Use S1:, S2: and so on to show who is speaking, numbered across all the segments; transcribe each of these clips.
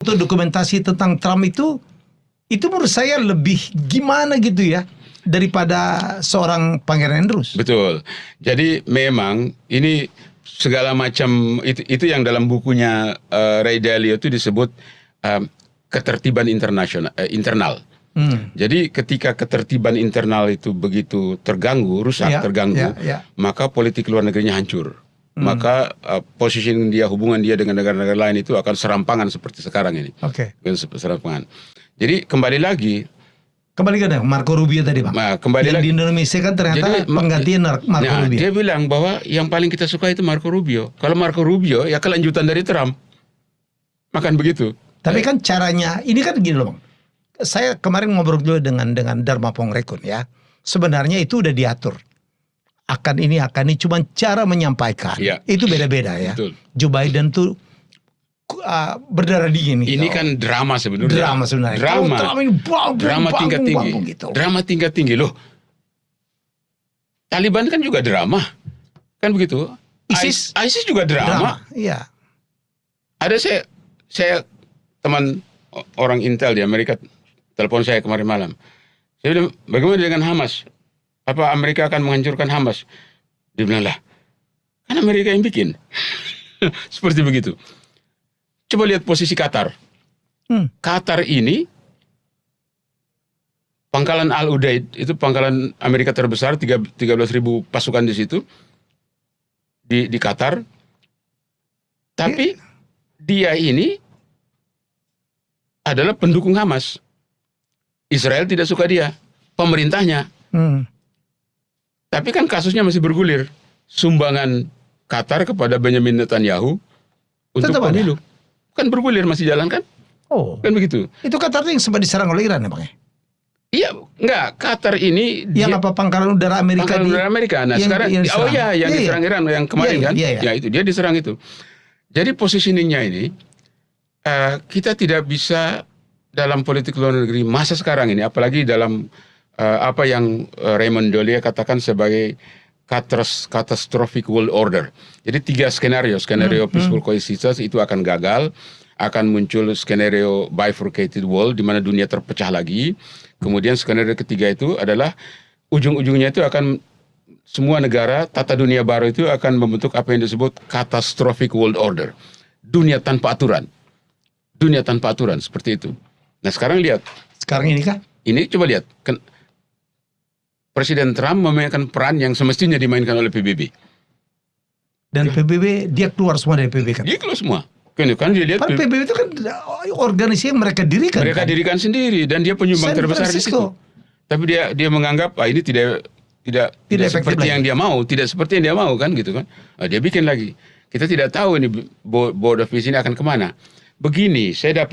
S1: Untuk dokumentasi tentang Trump itu menurut saya lebih gimana gitu ya daripada seorang Pangeran Andrews.
S2: Betul. Jadi memang ini segala macam itu yang dalam bukunya Ray Dalio itu disebut ketertiban internal. Jadi ketika ketertiban internal itu begitu terganggu, rusak, terganggu, maka politik luar negerinya hancur. Maka positioning dia, hubungan dia dengan negara-negara lain itu akan serampangan seperti sekarang ini. Serampangan. Jadi kembali ke
S1: Marco Rubio tadi, Pak.
S2: Nah, kembali lagi
S1: di Indonesia kan ternyata penggantian Marco Rubio.
S2: Dia bilang bahwa yang paling kita suka itu Marco Rubio. Kalau Marco Rubio ya kelanjutan dari Trump. Makan begitu.
S1: Tapi kan caranya, ini kan gini loh, Bang. Saya kemarin ngobrol juga dengan Dharma Pongrekun ya. Sebenarnya itu udah diatur. Akan ini, cuma cara menyampaikan. Itu beda-beda ya.
S2: Betul.
S1: Joe Biden tuh berdarah dingin.
S2: Ini kan drama sebenarnya. Drama tingkat tinggi.
S1: Gitu.
S2: Drama tingkat tinggi loh. Taliban kan juga drama. Kan begitu. ISIS juga drama.
S1: Iya.
S2: Ada saya teman orang Intel di Amerika telepon saya kemarin malam. Saya bilang, bagaimana dengan Hamas? Apa Amerika akan menghancurkan Hamas? Dia bilang, lah, kan Amerika yang bikin. Seperti begitu. Coba lihat posisi Qatar. Qatar ini, pangkalan Al-Udaid, itu pangkalan Amerika terbesar, 13.000 pasukan di situ, di Qatar. Tapi dia ini adalah pendukung Hamas. Israel tidak suka dia, pemerintahnya. Tapi kan kasusnya masih bergulir. Sumbangan Qatar kepada Benjamin Netanyahu untuk pemilu. Kan bergulir, masih jalan kan? Kan begitu.
S1: Itu Qatar yang sempat diserang oleh Iran ya, Bang?
S2: Iya, enggak. Qatar ini
S1: yang pangkalan udara Amerika.
S2: Pangkalan udara Amerika. Nah, sekarang yang diserang Iran yang kemarin kan? Ya itu dia diserang itu. Jadi positioningnya ini kita tidak bisa dalam politik luar negeri masa sekarang ini, apalagi dalam apa yang Raymond Dolia katakan sebagai catastrophic world order. Jadi 3 skenario peaceful coexistence itu akan gagal, akan muncul skenario bifurcated world di mana dunia terpecah lagi. Kemudian skenario ketiga itu adalah ujung-ujungnya itu akan semua negara tata dunia baru itu akan membentuk apa yang disebut catastrophic world order. Dunia tanpa aturan. Dunia tanpa aturan seperti itu. Nah sekarang lihat.
S1: Sekarang ini kah?
S2: Ini coba lihat. Presiden Trump memainkan peran yang semestinya dimainkan oleh PBB.
S1: Dan PBB, dia keluar semua dari PBB kan?
S2: Dia keluar semua. Kan dia lihat.
S1: PBB itu kan organisasi yang mereka dirikan.
S2: Mereka dirikan sendiri dan dia penyumbang terbesar di situ. Tapi dia menganggap ini tidak seperti yang dia mau, tidak seperti yang dia mau kan gitu kan. Dia bikin lagi. Kita tidak tahu ini Board of Peace ini akan kemana. Begini, saya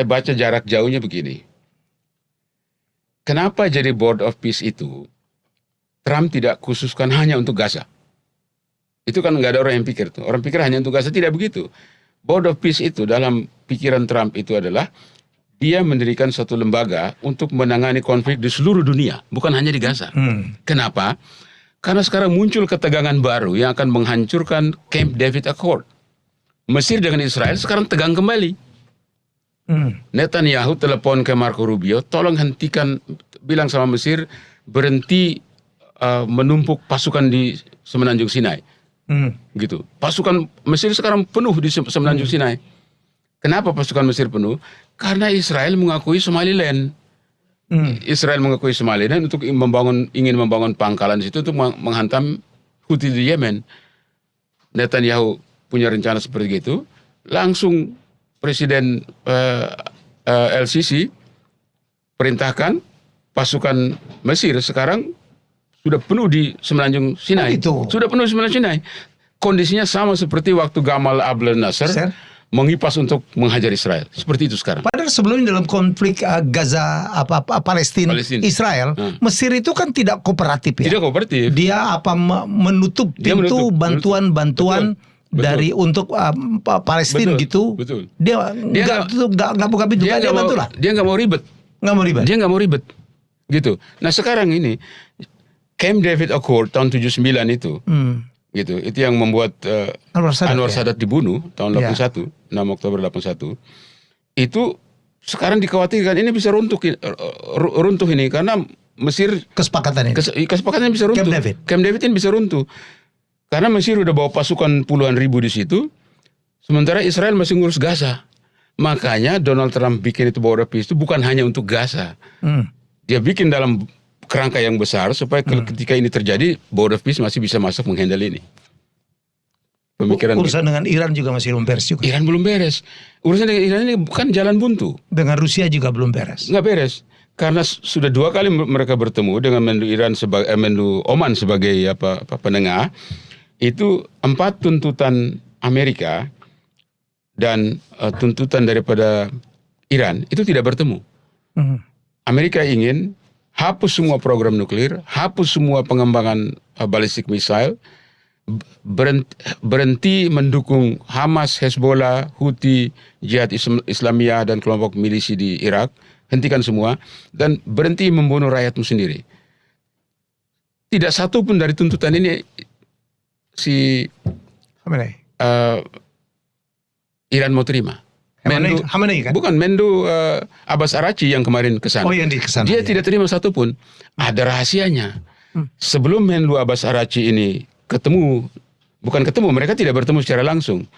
S2: baca jarak jauhnya begini. Kenapa jadi Board of Peace itu Trump tidak khususkan hanya untuk Gaza? Itu kan nggak ada orang yang pikir tuh. Orang pikir hanya untuk Gaza, tidak begitu. Board of Peace itu dalam pikiran Trump itu adalah dia mendirikan satu lembaga untuk menangani konflik di seluruh dunia, bukan hanya di Gaza. Kenapa? Karena sekarang muncul ketegangan baru yang akan menghancurkan Camp David Accord. Mesir dengan Israel sekarang tegang kembali. Netanyahu telepon ke Marco Rubio, tolong hentikan, bilang sama Mesir berhenti menumpuk pasukan di Semenanjung Sinai. Gitu. Pasukan Mesir sekarang penuh di Semenanjung Sinai. Kenapa pasukan Mesir penuh? Karena Israel mengakui Somaliland. Israel mengakui Somaliland untuk ingin membangun pangkalan di situ untuk menghantam Houthi di Yemen. Netanyahu punya rencana seperti itu. Langsung Presiden LCC perintahkan pasukan Mesir sekarang sudah penuh di Semenanjung Sinai. Sudah penuh di Semenanjung Sinai. Kondisinya sama seperti waktu Gamal Abdel Nasser mengipas untuk menghajar Israel. Seperti itu sekarang.
S1: Padahal sebelumnya dalam konflik Gaza Palestina Israel, Mesir itu kan tidak kooperatif ya.
S2: Tidak kooperatif.
S1: Dia menutup pintu bantuan dari untuk Palestina gitu.
S2: Betul.
S1: Dia nggak buka pintu. Dia
S2: nggak mau ribet. Dia nggak mau ribet. Gitu. Nah sekarang ini Camp David Accord tahun 79 itu. Gitu. Itu yang membuat Anwar Sadat dibunuh tahun 81. Oktober 81 itu sekarang dikhawatirkan ini bisa runtuh ini karena Mesir
S1: kesepakatan
S2: bisa runtuh. Camp David ini bisa runtuh karena Mesir udah bawa pasukan puluhan ribu di situ, sementara Israel masih ngurus Gaza. Makanya Donald Trump bikin itu border peace itu bukan hanya untuk Gaza. Dia bikin dalam kerangka yang besar supaya ketika ini terjadi border peace masih bisa masuk menghandle ini.
S1: Urusan dengan Iran juga masih belum beres juga.
S2: Iran belum beres. Urusan dengan Iran ini bukan jalan buntu.
S1: Dengan Rusia juga belum beres.
S2: Nggak beres. Karena sudah 2 kali mereka bertemu dengan Menlu Menlu Oman sebagai penengah. Itu 4 tuntutan Amerika dan tuntutan daripada Iran itu tidak bertemu. Amerika ingin hapus semua program nuklir, hapus semua pengembangan balistik missile, berhenti mendukung Hamas, Hezbollah, Houthi, Jihad Islamiyah dan kelompok milisi di Irak, hentikan semua, dan berhenti membunuh rakyatmu sendiri. Tidak satu pun dari tuntutan ini si Iran mau terima.
S1: Khamenei kan?
S2: Bukan, Menlu Abbas Araghchi yang kemarin kesana.
S1: Oh, yang di kesana.
S2: Dia tidak terima satu pun. Ada rahasianya. Sebelum Menlu Abbas Araghchi ini mereka tidak bertemu secara langsung.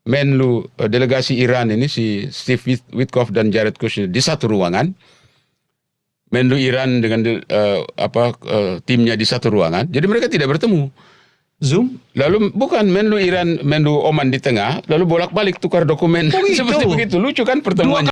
S2: Menlu delegasi Iran ini si Steve Witkoff dan Jared Kushner di satu ruangan. Menlu Iran dengan timnya di satu ruangan. Jadi mereka tidak bertemu.
S1: Zoom?
S2: Lalu bukan, Menlu Iran, Menlu Oman di tengah, lalu bolak-balik tukar dokumen. Seperti begitu. Lucu kan pertemuannya.